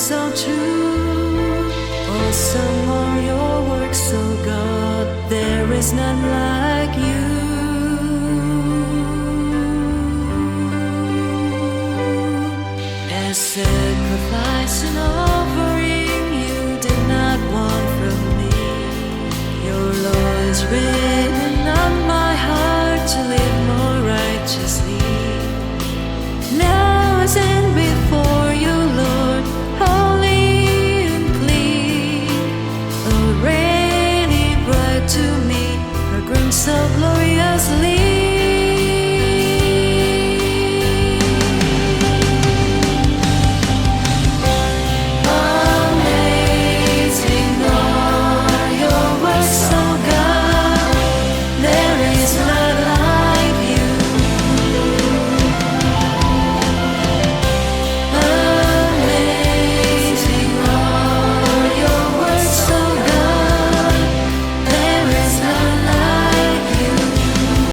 so true. Awesome are your works, O God, there is none like you. As sacrifice and offering you did not want from me, your law is written